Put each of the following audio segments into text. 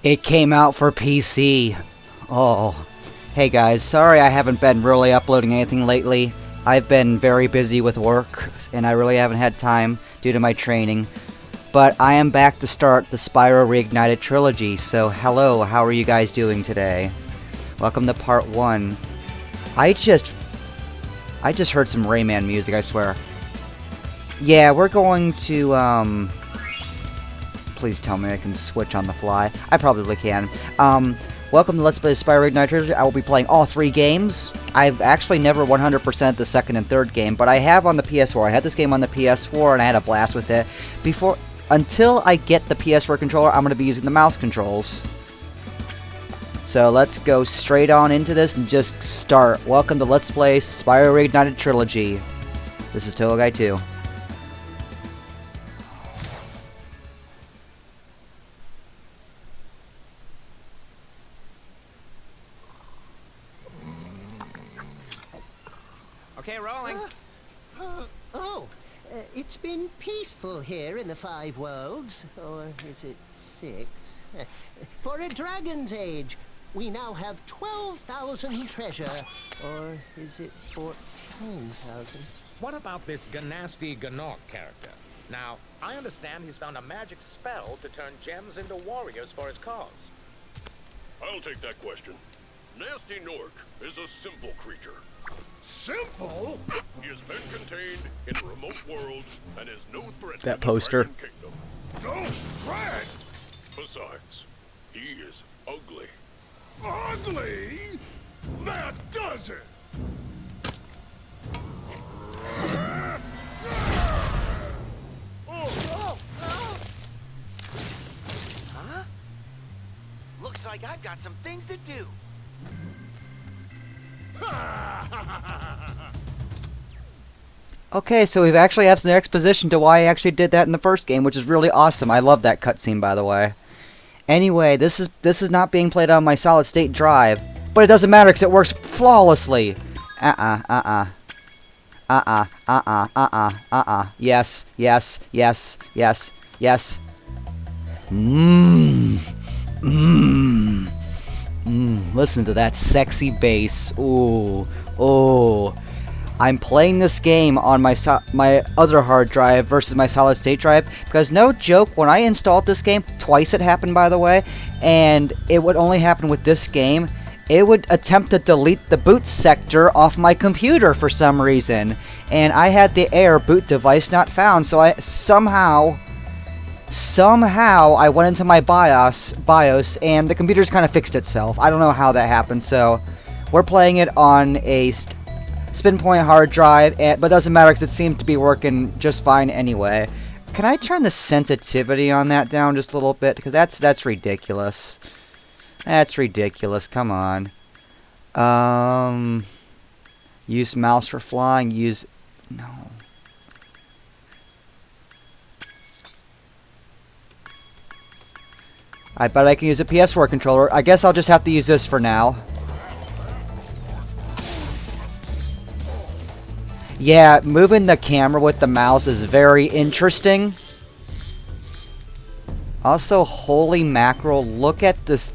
It came out for PC. Oh. Hey guys, sorry I haven't been really uploading anything lately. I've been very busy with work, and I really haven't had time due to my training. But I am back to start the Spyro Reignited trilogy, so hello, how are you guys doing today? Welcome to part 1. I just heard some Rayman music, I swear. Yeah, we're going to, please tell me I can switch on the fly. I probably can. Welcome to Let's Play Spyro Reignited Trilogy. I will be playing all 3 games. I've actually never 100% the second and third game, but I have on the PS4. I had this game on the PS4 and I had a blast with it. Until I get the PS4 controller, I'm going to be using the mouse controls. So let's go straight on into this and just start. Welcome to Let's Play Spyro Reignited Trilogy. This is Total Guy 2. Okay, rolling. It's been peaceful here in the 5 worlds, or is it 6? For a dragon's age, we now have 12,000 treasure, or is it 14,000? What about this Ganasty Gnorc character? Now, I understand he's found a magic spell to turn gems into warriors for his cause. I'll take that question. Nasty Gnorc is a simple creature. Simple? He has been contained in a remote world and is no threat That to the poster. Dragon Kingdom. No threat? Besides, he is ugly. Ugly? That does it! Huh? Looks like I've got some things to do. Okay, so we've actually have some exposition to why I actually did that in the first game, which is really awesome. I love that cutscene, by the way. Anyway, this is not being played on my solid state drive, but it doesn't matter because it works flawlessly. Yes, yes, yes, yes, yes. Listen to that sexy bass. Ooh, ooh. I'm playing this game on my other hard drive versus my solid state drive because, no joke, when I installed this game, twice it happened, by the way, and it would only happen with this game, it would attempt to delete the boot sector off my computer for some reason, and I had the error boot device not found, so I somehow I went into my BIOS and the computer's kind of fixed itself. I don't know how that happened, so we're playing it on a spin point hard drive, but doesn't matter because it seemed to be working just fine anyway. Can I turn the sensitivity on that down just a little bit? Because that's ridiculous. That's ridiculous. Come on. Use mouse for flying. No. I bet I can use a PS4 controller. I guess I'll just have to use this for now. Yeah, moving the camera with the mouse is very interesting. Also, holy mackerel, look at this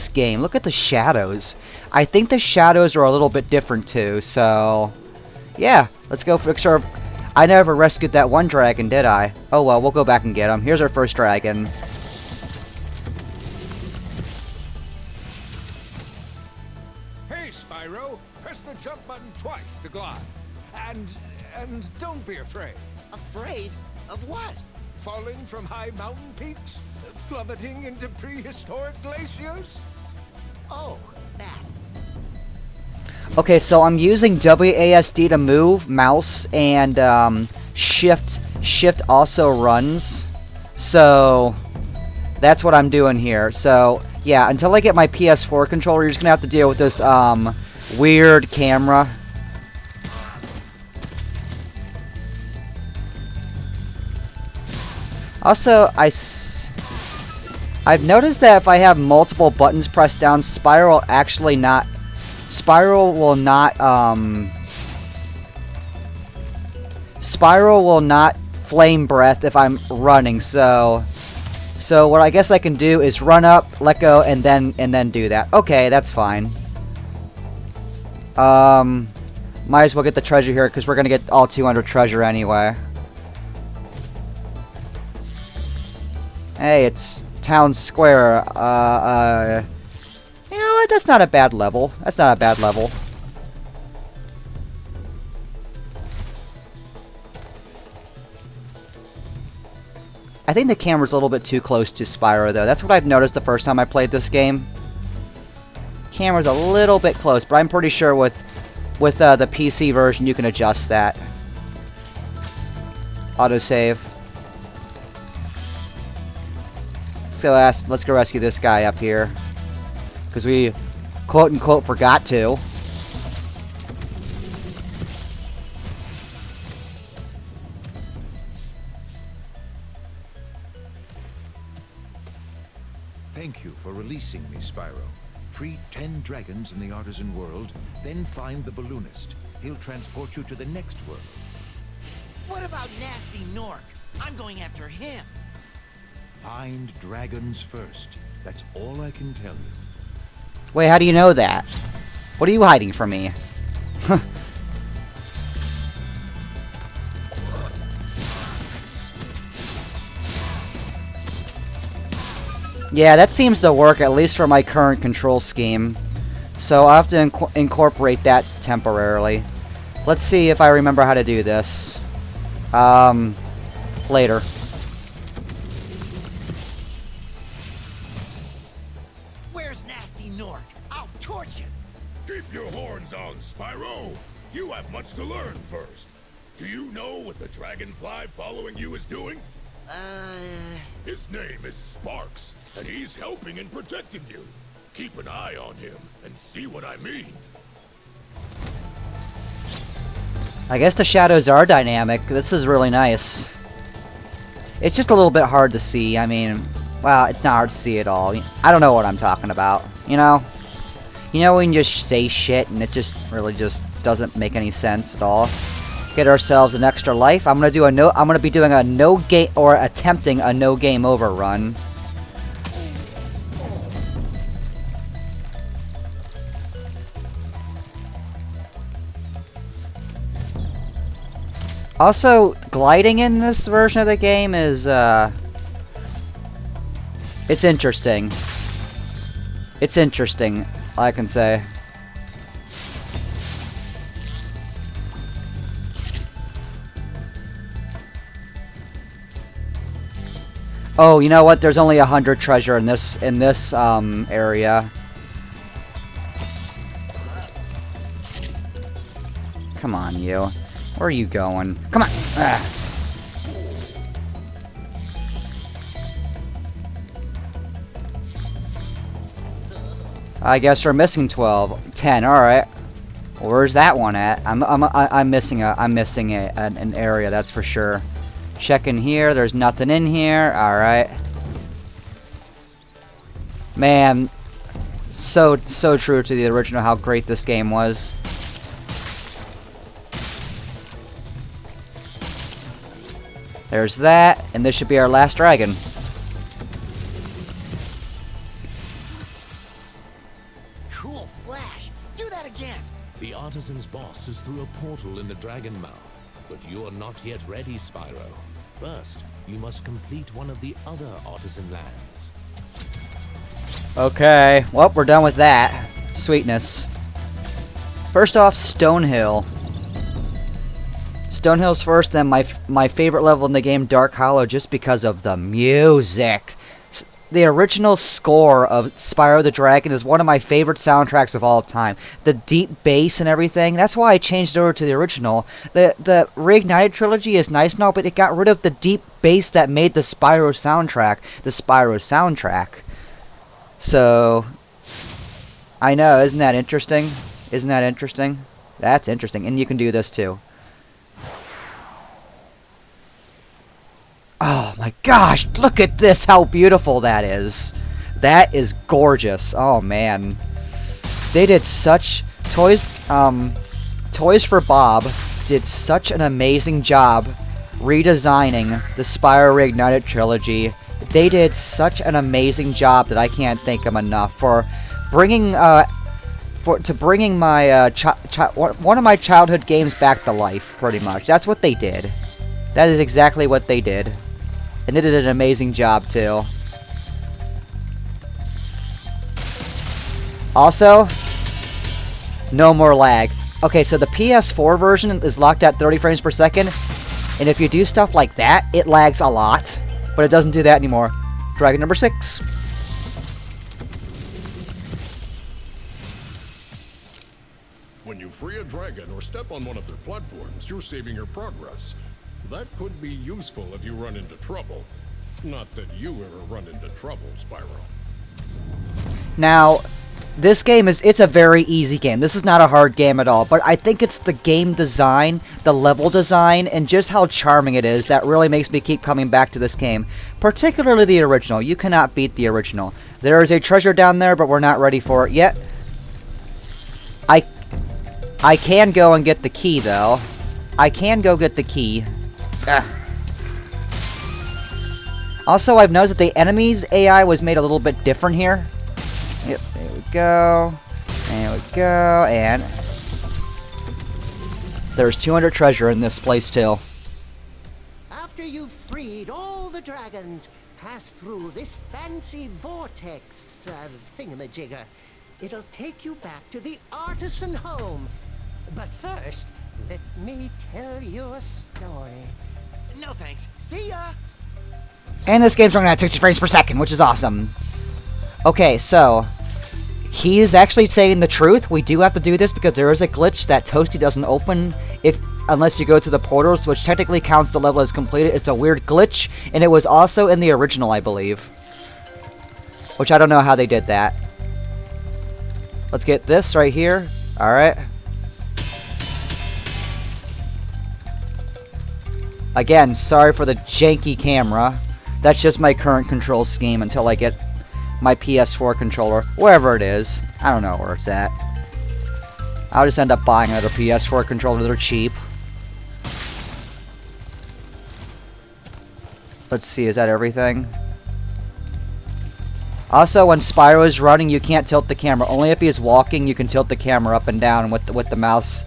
game. Look at the shadows. I think the shadows are a little bit different too, so yeah, let's go for sure. I never rescued that one dragon, did I? Oh well, we'll go back and get him. Here's our first dragon. Hey, Spyro, press the jump button twice to glide. And don't be afraid. Afraid? Of what? Falling from high mountain peaks? Plummeting into prehistoric glaciers? Oh, that. Okay, so I'm using WASD to move, mouse, and shift also runs. So that's what I'm doing here. So yeah, until I get my PS4 controller, you're just gonna have to deal with this weird camera. Also, I've noticed that if I have multiple buttons pressed down, Spyro will not flame breath if I'm running, so So what I guess I can do is run up, let go, and then do that. Okay, that's fine. Might as well get the treasure here because we're gonna get all 200 treasure anyway. Hey, it's Town Square. You know what? That's not a bad level. That's not a bad level. I think the camera's a little bit too close to Spyro, though. That's what I've noticed the first time I played this game. Camera's a little bit close, but I'm pretty sure with the PC version you can adjust that. Autosave. Let's go rescue this guy up here. Because we, quote-unquote, forgot to. Thank you for releasing me, Spyro. Free 10 dragons in the Artisan world, then find the balloonist. He'll transport you to the next world. What about Nasty Nork? I'm going after him. Find dragons first. That's all I can tell you. Wait, how do you know that? What are you hiding from me? Yeah, that seems to work, at least for my current control scheme. So I'll have to incorporate that temporarily. Let's see if I remember how to do this. Later. Where's Nasty Nork? I'll torch him. Keep your horns on, Spyro. You have much to learn first. Do you know what the dragonfly following you is doing? His name is Sparks, and he's helping and protecting you. Keep an eye on him and see what I mean. I guess the shadows are dynamic. This is really nice. It's just a little bit hard to see. I mean, well, it's not hard to see at all. I don't know what I'm talking about, you know? You know when you just say shit and it just really just doesn't make any sense at all? Get ourselves an extra life. I'm gonna be doing a no game, or attempting a no game over run. Also, gliding in this version of the game is it's interesting. It's interesting, I can say. Oh, you know what? There's only 100 treasure in this area. Come on, you. Where are you going? Come on! Ah. I guess we're missing 10. All right. Where's that one at? I'm missing an area. That's for sure. Check in here. There's nothing in here. All right. Man, so true to the original. How great this game was. There's that, and this should be our last dragon. Cool flash. Do that again. The Artisan's boss is through a portal in the Dragon Mouth, but you are not yet ready, Spyro. First, you must complete one of the other Artisan lands. Okay, well, we're done with that. Sweetness. First off, Stonehill. Stonehill's first, then my favorite level in the game, Dark Hollow, just because of the music. The original score of Spyro the Dragon is one of my favorite soundtracks of all time. The deep bass and everything, that's why I changed it over to the original. The Reignited trilogy is nice now, but it got rid of the deep bass that made the Spyro soundtrack. So, I know, isn't that interesting? Isn't that interesting? That's interesting, and you can do this too. Oh my gosh, look at this, how beautiful that is. That is gorgeous. Oh man. They did such Toys for Bob did such an amazing job redesigning the Spyro Reignited trilogy. They did such an amazing job that I can't thank them enough for bringing bringing my one of my childhood games back to life. Pretty much, that's what they did. That is exactly what they did, and they did an amazing job too. Also, no more lag. Okay, so the PS4 version is locked at 30 frames per second, and if you do stuff like that, it lags a lot. But it doesn't do that anymore. Dragon number 6. When you free a dragon or step on one of their platforms, you're saving your progress. That could be useful if you run into trouble. Not that you ever run into trouble, Spyro. Now, this game it's a very easy game. This is not a hard game at all, but I think it's the game design, the level design, and just how charming it is that really makes me keep coming back to this game. Particularly the original. You cannot beat the original. There is a treasure down there, but we're not ready for it yet. I can go and get the key, though. I can go get the key. Ugh. Also, I've noticed that the enemies' AI was made a little bit different here. Yep, there we go. There we go, and there's 200 treasure in this place too. After you've freed all the dragons, pass through this fancy vortex thingamajigger. It'll take you back to the artisan home. But first, let me tell you a story. No thanks. See ya! And this game's running at 60 frames per second, which is awesome. Okay, so he is actually saying the truth. We do have to do this because there is a glitch that Toasty doesn't open unless you go to the portals, which technically counts the level as completed. It's a weird glitch, and it was also in the original, I believe. Which I don't know how they did that. Let's get this right here. Alright. Again, sorry for the janky camera. That's just my current control scheme until I get my PS4 controller, wherever it is. I don't know where it's at. I'll just end up buying another PS4 controller. They're cheap. Let's see, is that everything? Also, when Spyro is running, you can't tilt the camera. Only if he is walking, you can tilt the camera up and down with the mouse.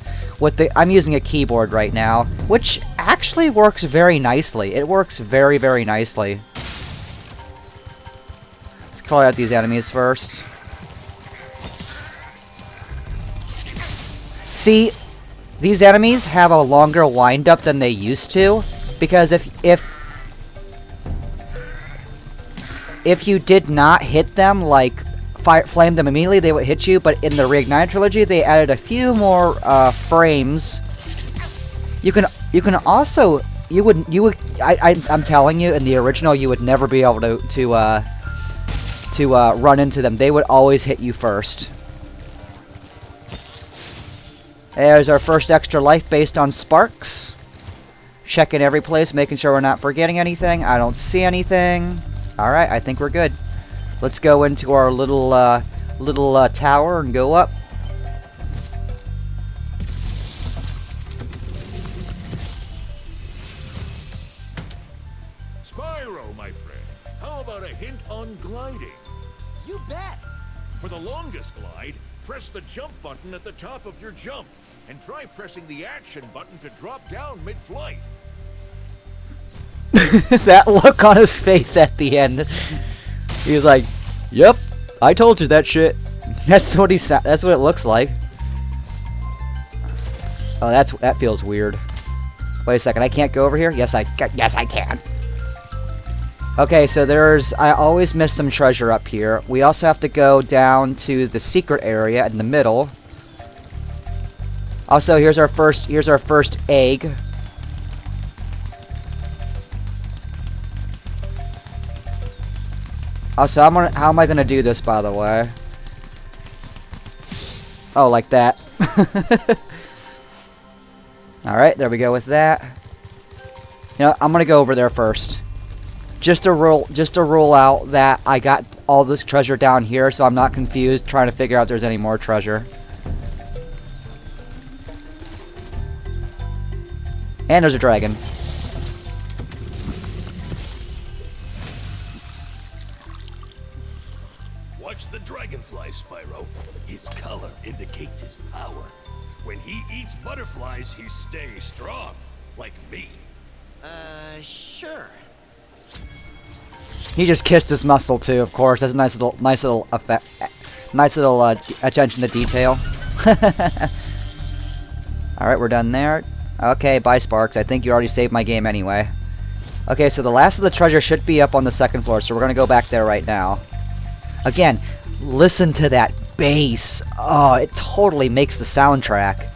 I'm using a keyboard right now, which actually works very nicely. It works very, very nicely. Let's call out these enemies first. See, these enemies have a longer wind-up than they used to, because if you did not hit them, like flame them immediately, they would hit you. But in the Reignited trilogy, they added a few more frames. You can also I'm telling you, in the original, you would never be able to run into them. They would always hit you first. There's our first extra life based on sparks. Checking every place, making sure we're not forgetting anything. I don't see anything. Alright, I think we're good. Let's go into our little tower and go up. Spyro, my friend, how about a hint on gliding? You bet! For the longest glide, press the jump button at the top of your jump, and try pressing the action button to drop down mid-flight. That look on his face at the end. He was like, "Yep, I told you that shit." That's what that's what it looks like. Oh, that feels weird. Wait a second, I can't go over here? Yes, I can. Okay, so I always miss some treasure up here. We also have to go down to the secret area in the middle. Also, here's our first egg. Also, how am I gonna do this, by the way? Oh, like that. Alright, there we go with that. You know, I'm gonna go over there first. Just to rule out that I got all this treasure down here, so I'm not confused trying to figure out if there's any more treasure. And there's a dragon. Watch the dragonfly, Spyro. His color indicates his power. When he eats butterflies, he stays strong. Like me. Sure. He just kissed his muscle too, of course. That's a nice little effect, nice little attention to detail. All right, we're done there. Okay, bye, Sparks. I think you already saved my game anyway. Okay, so the last of the treasure should be up on the second floor, so we're gonna go back there right now. Again, listen to that bass. Oh, it totally makes the soundtrack.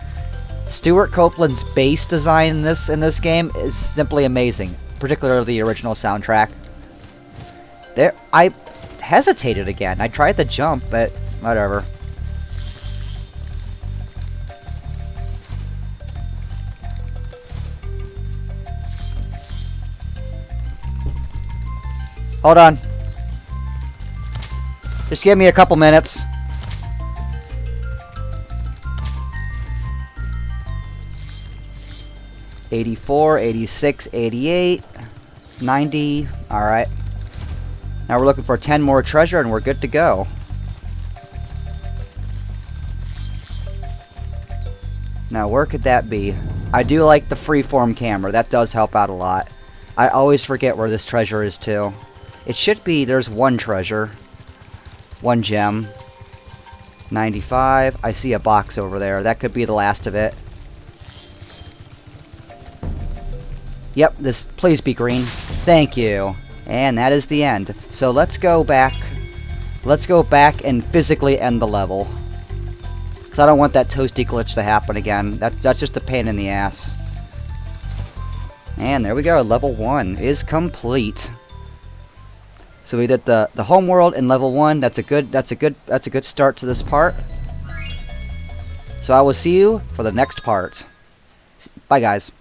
Stuart Copeland's bass design in this game is simply amazing, particularly the original soundtrack. There, I hesitated again. I tried the jump, but whatever. Hold on. Just give me a couple minutes. $84, $86, $88, $90. All right. Now we're looking for 10 more treasure and we're good to go. Now where could that be? I do like the freeform camera. That does help out a lot. I always forget where this treasure is too. It should be, there's one treasure. One gem. 95. I see a box over there. That could be the last of it. Yep, this, please be green. Thank you. And that is the end. So let's go back. Let's go back and physically end the level. Because I don't want that toasty glitch to happen again. That's just a pain in the ass. And there we go. Level 1 is complete. So we did the home world in level 1. That's a good start to this part. So I will see you for the next part. Bye guys.